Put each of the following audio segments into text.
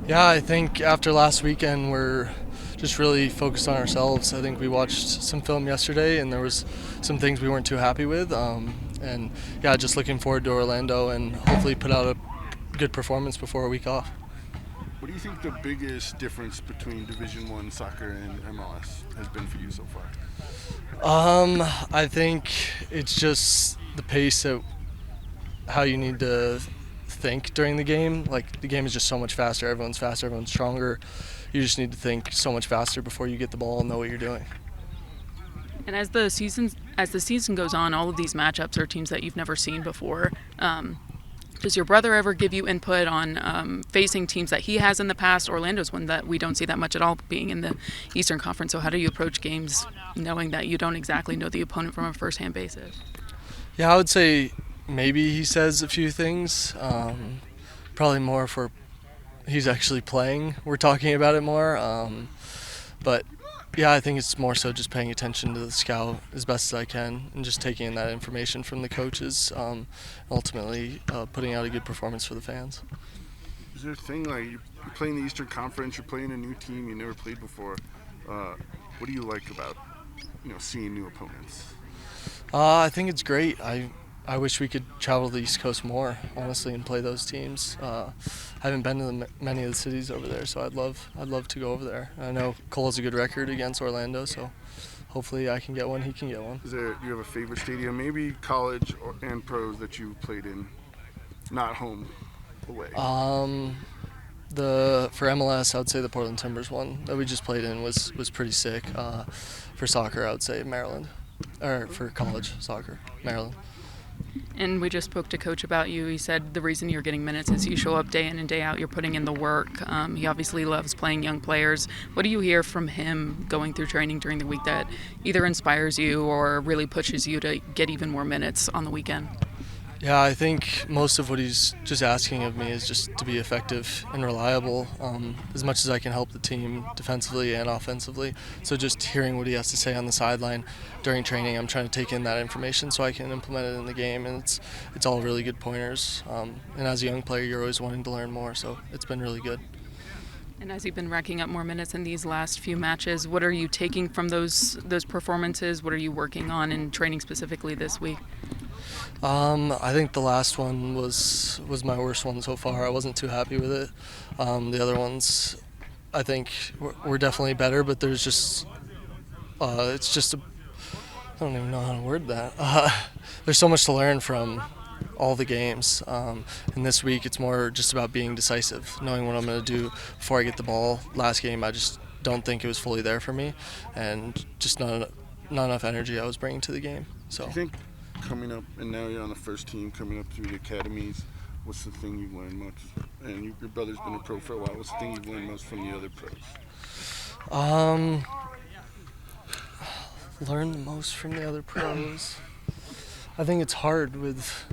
Yeah, I think after last weekend, we're just really focused on ourselves. I think we watched some film yesterday, and there was some things we weren't too happy with. And yeah, just looking forward to Orlando and hopefully put out a good performance before a week off. What do you think the biggest difference between Division One soccer and MLS has been for you so far? I think it's just the pace of how you need to think during the game. Like the game is just so much faster, everyone's stronger. You just need to think so much faster before you get the ball and know what you're doing. And as the season goes on, all of these matchups are teams that you've never seen before. Does your brother ever give you input on facing teams that he has in the past? Orlando's one that we don't see that much at all, being in the Eastern Conference. So how do you approach games knowing that you don't exactly know the opponent from a first-hand basis? Yeah, I would say maybe he says a few things. Probably more for he's actually playing. We're talking about it more. But yeah, I think it's more so just paying attention to the scout as best as I can and just taking in that information from the coaches. Ultimately, putting out a good performance for the fans. Is there a thing like you're playing the Eastern Conference, you're playing a new team you never played before? What do you like about seeing new opponents? I think it's great. I wish we could travel to the East Coast more, honestly, and play those teams. I haven't been to many of the cities over there, so I'd love to go over there. I know Cole has a good record against Orlando, so hopefully I can get one, he can get one. Do you have a favorite stadium, maybe college and pros that you played in, not home, away? For MLS, I would say the Portland Timbers one that we just played in was pretty sick. For soccer, I would say Maryland, or for college soccer, Maryland. And we just spoke to Coach about you. He said the reason you're getting minutes is you show up day in and day out. You're putting in the work. He obviously loves playing young players. What do you hear from him going through training during the week that either inspires you or really pushes you to get even more minutes on the weekend? Yeah, I think most of what he's just asking of me is just to be effective and reliable, as much as I can help the team defensively and offensively. So just hearing what he has to say on the sideline during training, I'm trying to take in that information so I can implement it in the game, and it's all really good pointers. And as a young player, you're always wanting to learn more, so it's been really good. And as you've been racking up more minutes in these last few matches, what are you taking from those performances? What are you working on in training specifically this week? I think the last one was my worst one so far. I wasn't too happy with it. The other ones, I think, were definitely better, but there's just it's just I don't even know how to word that. There's so much to learn from all the games. And this week, it's more just about being decisive, knowing what I'm going to do before I get the ball. Last game, I just don't think it was fully there for me, and just not enough energy I was bringing to the game. So. Do you think coming up, and now you're on the first team, coming up through the academies, what's the thing you've learned most? And your brother's been a pro for a while. What's the thing you've learned most from the other pros? Learn the most from the other pros. I think it's hard with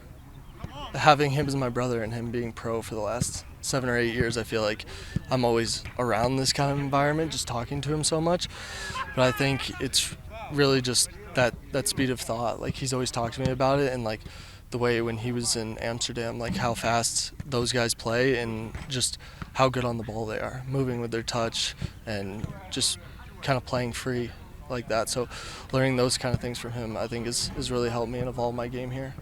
having him as my brother and him being pro for the last 7 or 8 years. I feel like I'm always around this kind of environment, just talking to him so much. But I think it's really just that speed of thought. Like, he's always talked to me about it, and like the way when he was in Amsterdam, like how fast those guys play and just how good on the ball they are, moving with their touch and just kind of playing free like that. So learning those kind of things from him, I think, is really helped me and evolve my game here.